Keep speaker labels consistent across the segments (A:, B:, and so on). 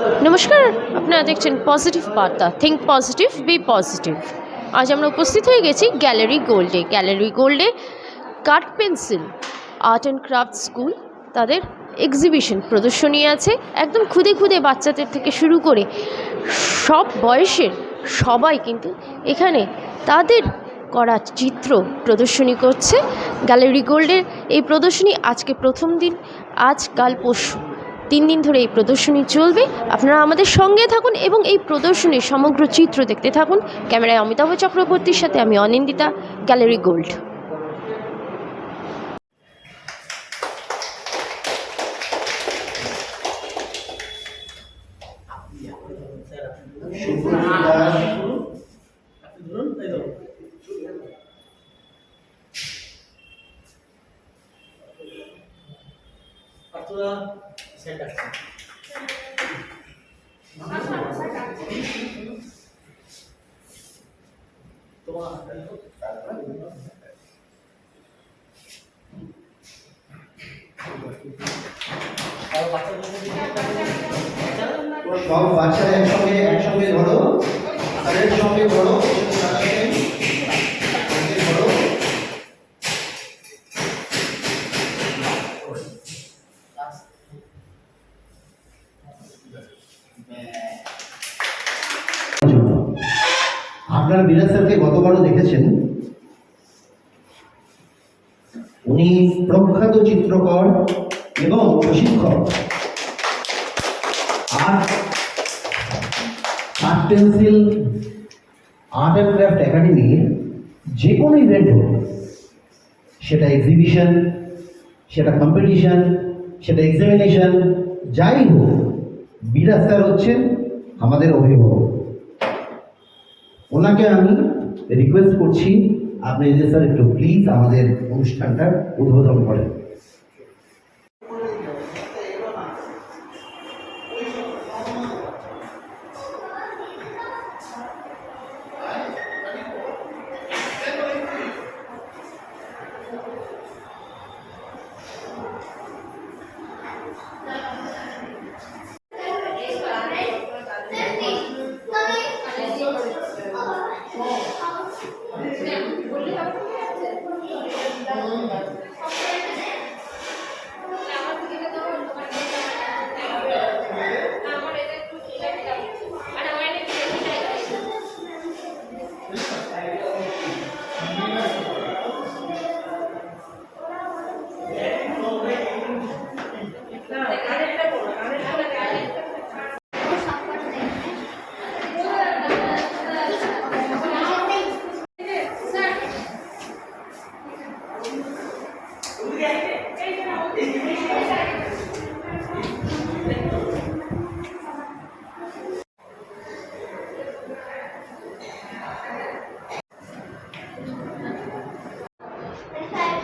A: নমস্কার, আপনারা দেখছেন পজিটিভ বার্তা, থিঙ্ক পজিটিভ, বি পজিটিভ। আজ আমরা উপস্থিত হয়ে গেছি গ্যালারি গোল্ডে। গ্যালারি গোল্ডে কাঠ pencil art and craft school, তাদের এক্সিবিশন প্রদর্শনী আছে। একদম খুদে খুদে বাচ্চাদের থেকে শুরু করে সব বয়সের সবাই কিন্তু এখানে তাদের করা চিত্র প্রদর্শনী করছে। গ্যালারি গোল্ডের এই প্রদর্শনী আজকে প্রথম দিন, আজ কাল পরশু 3 দিন ধরে এই প্রদর্শনী চলবে। আপনারা আমাদের সঙ্গে থাকুন এবং এই প্রদর্শনীর সমগ্র চিত্র দেখতে থাকুন। ক্যামেরায় অমিতাভ চক্রবর্তীর সাথে আমি অনিন্দিতা, গ্যালারি গোল্ড।
B: সব বাচ্চারা একসঙ্গে ধরো, তাদের সঙ্গে ধরো, আপনারা বিরাজ স্যারকে গতবারও দেখেছেন। উনি প্রখ্যাত চিত্রকর এবং প্রশিক্ষক। Art pencil art and craft একাডেমির যে কোনো ইভেন্ট হোক, সেটা এক্সিবিশন, সেটা কম্পিটিশন, সেটা এক্সামিনেশন, যাই হোক, বিরাজ স্যার হচ্ছেন আমাদের অভিভাবক। ওনাকে আমি রিকোয়েস্ট করছি, আপনি যদি স্যার একটু প্লিজ আমাদের অনুষ্ঠানটা উদ্বোধন করেন।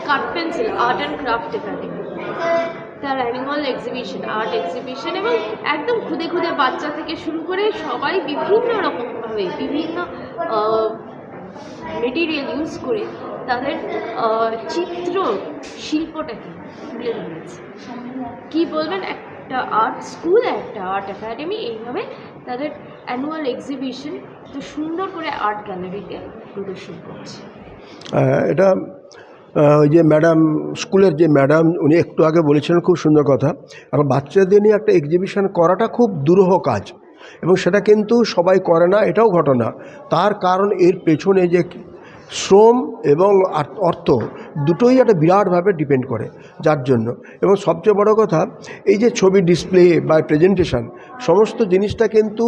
A: কাঠ pencil art and craft academy তার অ্যানুয়াল এক্সিবিশন, আর্ট এক্সিবিশন, এবং একদম খুদে খুদে বাচ্চা থেকে শুরু করে সবাই বিভিন্ন রকমভাবে বিভিন্ন মেটেরিয়াল ইউজ করে তাদের চিত্র শিল্পটাকে তুলে ধরেছে। কী বলবেন, একটা আর্ট স্কুল, একটা আর্ট একাডেমি এইভাবে তাদের অ্যানুয়াল এক্সিবিশন তো সুন্দর করে আর্ট গ্যালারিতে প্রদর্শন করছে।
C: এটা ওই যে ম্যাডাম, স্কুলের যে ম্যাডাম, উনি একটু আগে বলেছিলেন খুব সুন্দর কথা। এখন বাচ্চাদের নিয়ে একটা এক্সিবিশন করাটা খুব দুরূহ কাজ, এবং সেটা কিন্তু সবাই করে না, এটাও ঘটনা। তার কারণ এর পেছনে যে শ্রম এবং অর্থ দুটোই একটা বিরাটভাবে ডিপেন্ড করে, যার জন্য। এবং সবচেয়ে বড় কথা, এই যে ছবি ডিসপ্লে বা প্রেজেন্টেশন, সমস্ত জিনিসটা কিন্তু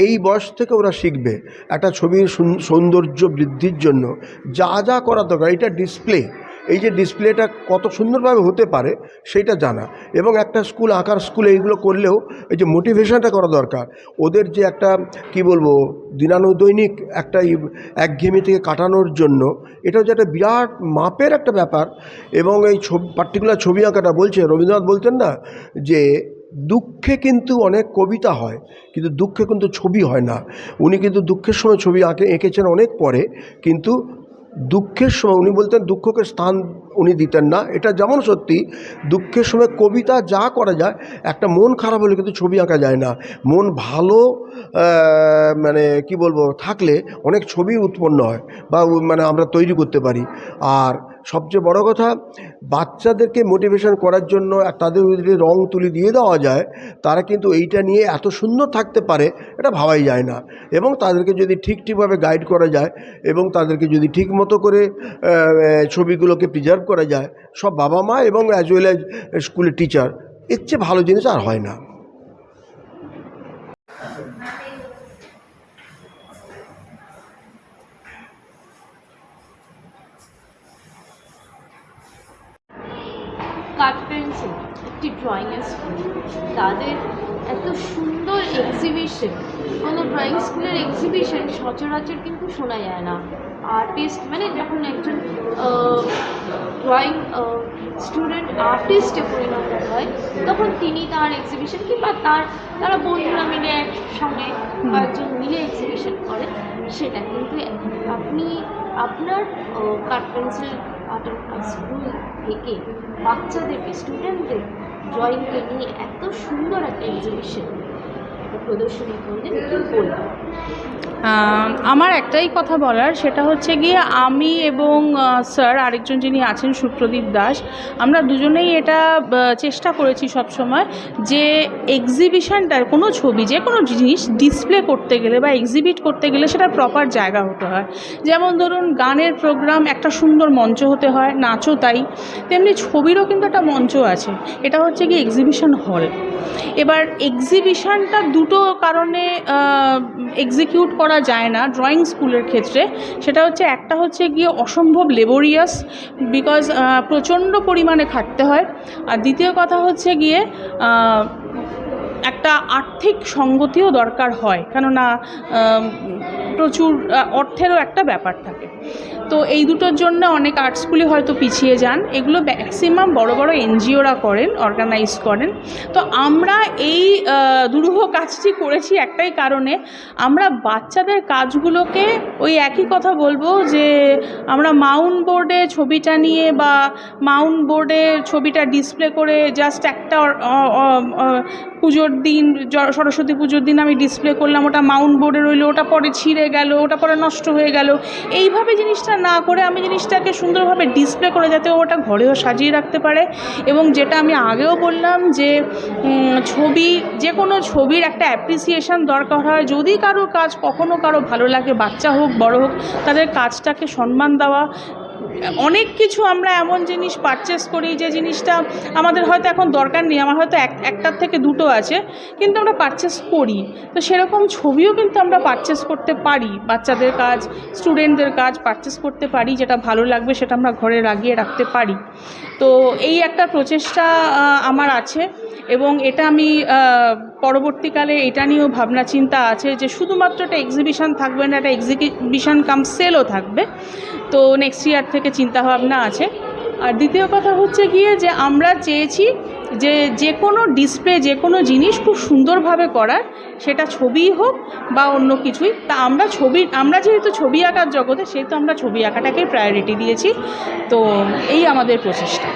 C: এই বয়স থেকে ওরা শিখবে। একটা ছবির সৌন্দর্য বৃদ্ধির জন্য যা যা করা দরকার, এটা ডিসপ্লে, এই যে ডিসপ্লেটা কত সুন্দরভাবে হতে পারে সেইটা জানা। এবং একটা স্কুল, আঁকার স্কুলে এইগুলো করলেও এই যে মোটিভেশনটা করা দরকার, ওদের যে একটা কি বলবো দিনানুদৈনিক একটা একঘেয়েমি থেকে কাটানোর জন্য, এটা হচ্ছে একটা বিরাট মাপের একটা ব্যাপার। এবং এই পার্টিকুলার ছবি আঁকাটা বলছে, রবীন্দ্রনাথ বলতেন না যে দুঃখে কিন্তু অনেক কবিতা হয়, কিন্তু দুঃখে কিন্তু ছবি হয় না। উনি কিন্তু দুঃখের সময় ছবি এঁকেছেন অনেক পরে, কিন্তু দুঃখের সময় উনি বলতেন দুঃখকে স্থান উনি দিতেন না। এটা যেমন সত্যি, দুঃখের সময় কবিতা যা করা যায়, একটা মন খারাপ হলে কিন্তু ছবি আঁকা যায় না। মন ভালো মানে কি বলবো থাকলে অনেক ছবি উৎপন্ন হয় বা মানে আমরা তৈরি করতে পারি। আর সবচেয়ে বড় কথা, বাচ্চাদেরকে মোটিভেশন করার জন্য তাদের যদি রং তুলি দিয়ে দেওয়া যায়, তারা কিন্তু এইটা নিয়ে এত সুন্দর থাকতে পারে, এটা ভাবাই যায় না। এবং তাদেরকে যদি ঠিকভাবে গাইড করা যায় এবং তাদেরকে যদি ঠিক মতো করে ছবিগুলোকে প্রিজার্ভ করা যায়, সব বাবা মা এবং অ্যাজ ওয়েল অ্যাজ স্কুলের টিচার, এর চেয়ে ভালো জিনিস আর হয় না।
A: কাঠ পেন্সিল একটি ড্রয়িংয়ের স্কুল, তাদের এত সুন্দর এক্সিবিশন, কোনো ড্রয়িং স্কুলের এক্সিবিশন সচরাচর কিন্তু শোনা যায় না। আর্টিস্ট মানে যখন একজন ড্রয়িং স্টুডেন্ট আর্টিস্টে পরিণত হয়, তখন তিনি তার এক্সিবিশন কিংবা তারা বন্ধুরা মিলে একসঙ্গে কয়েকজন মিলে এক্সিবিশন করে, সেটা কিন্তু আপনি আপনার কাঠ pencil art and craft school থেকে বাচ্চাদেরকে, স্টুডেন্টদের ড্রয়িংকে নিয়ে এত সুন্দর একটা এক্সিবিশন প্রদর্শনী করলেন, কি বলবেন?
D: আমার একটাই কথা বলার, সেটা হচ্ছে গিয়ে আমি এবং স্যার আরেকজন যিনি আছেন সুপ্রদীপ দাস, আমরা দুজনেই এটা চেষ্টা করেছি সবসময় যে এক্সিবিশনটার কোনো ছবি, যে কোনো জিনিস ডিসপ্লে করতে গেলে বা এক্সিবিট করতে গেলে সেটা প্রপার জায়গা হতে হয়। যেমন ধরুন গানের প্রোগ্রাম একটা সুন্দর মঞ্চ হতে হয়, নাচও তাই, তেমনি ছবিরও কিন্তু একটা মঞ্চ আছে, এটা হচ্ছে গিয়ে এক্সিবিশন হল। এবার এক্সিবিশনটা দুটো কারণে এক্সিকিউট করা যায় না ড্রয়িং স্কুলের ক্ষেত্রে। সেটা হচ্ছে, একটা হচ্ছে গিয়ে অসম্ভব লেবোরিয়াস, বিকজ প্রচণ্ড পরিমাণে খাটতে হয়। আর দ্বিতীয় কথা হচ্ছে গিয়ে একটা আর্থিক সঙ্গতিও দরকার হয়, কেননা প্রচুর অর্থেরও একটা ব্যাপার থাকে। তো এই দুটোর জন্য অনেক আর্ট স্কুলে হয়তো পিছিয়ে যান। এগুলো ম্যাক্সিমাম বড় বড় এনজিওরা করেন, অর্গানাইজ করেন। তো আমরা এই দুরূহ কাজটি করেছি একটাই কারণে, আমরা বাচ্চাদের কাজগুলোকে ওই একই কথা বলবো যে আমরা মাউন্ট বোর্ডে ছবিটা নিয়ে বা মাউন্ট বোর্ডে ছবিটা ডিসপ্লে করে জাস্ট একটা পুজোর দিন, সরস্বতী পুজোর দিন আমি ডিসপ্লে করলাম, ওটা মাউন্ট বোর্ডে রইলো, ওটা পরে ছিঁড়ে গেল, ওটা পরে নষ্ট হয়ে গেল, এইভাবে জিনিসটা না করে আমি জিনিসটাকে সুন্দরভাবে ডিসপ্লে করে যাতে ওটা ঘরেও সাজিয়ে রাখতে পারে। এবং যেটা আমি আগেও বললাম যে ছবি, যে কোনো ছবির একটা অ্যাপ্রিসিয়েশন দরকার হয়। যদি কারো কাজ কখনো কারো ভালো লাগে, বাচ্চা হোক বড় হোক, তাদের কাজটাকে সম্মান দেওয়া। অনেক কিছু আমরা এমন জিনিস পারচেস করি যে জিনিসটা আমাদের হয়তো এখন দরকার নেই, আমার হয়তো একটার থেকে দুটো আছে, কিন্তু আমরা পারচেস করি। তো সেরকম ছবিও কিন্তু আমরা পারচেস করতে পারি, বাচ্চাদের কাজ, স্টুডেন্টদের কাজ পারচেস করতে পারি, যেটা ভালো লাগবে সেটা আমরা ঘরে লাগিয়ে রাখতে পারি। তো এই একটা প্রচেষ্টা আমার আছে, এবং এটা আমি পরবর্তীকালে এটা নিয়েও ভাবনা চিন্তা আছে যে শুধুমাত্র একটা এক্সিবিশন থাকবে না, একটা এক্সিবিশন কাম সেলও থাকবে। তো নেক্সট ইয়ার থেকে চিন্তাভাবনা আছে। আর দ্বিতীয় কথা হচ্ছে গিয়ে যে আমরা চেয়েছি যে কোনো ডিসপ্লে, যে কোনো জিনিস খুব সুন্দরভাবে করার, সেটা ছবিই হোক বা অন্য কিছুই। তা আমরা যেহেতু ছবি আঁকার জগতে, সেহেতু আমরা ছবি আঁকাটাকেই প্রায়োরিটি দিয়েছি। তো এই আমাদের প্রচেষ্টা।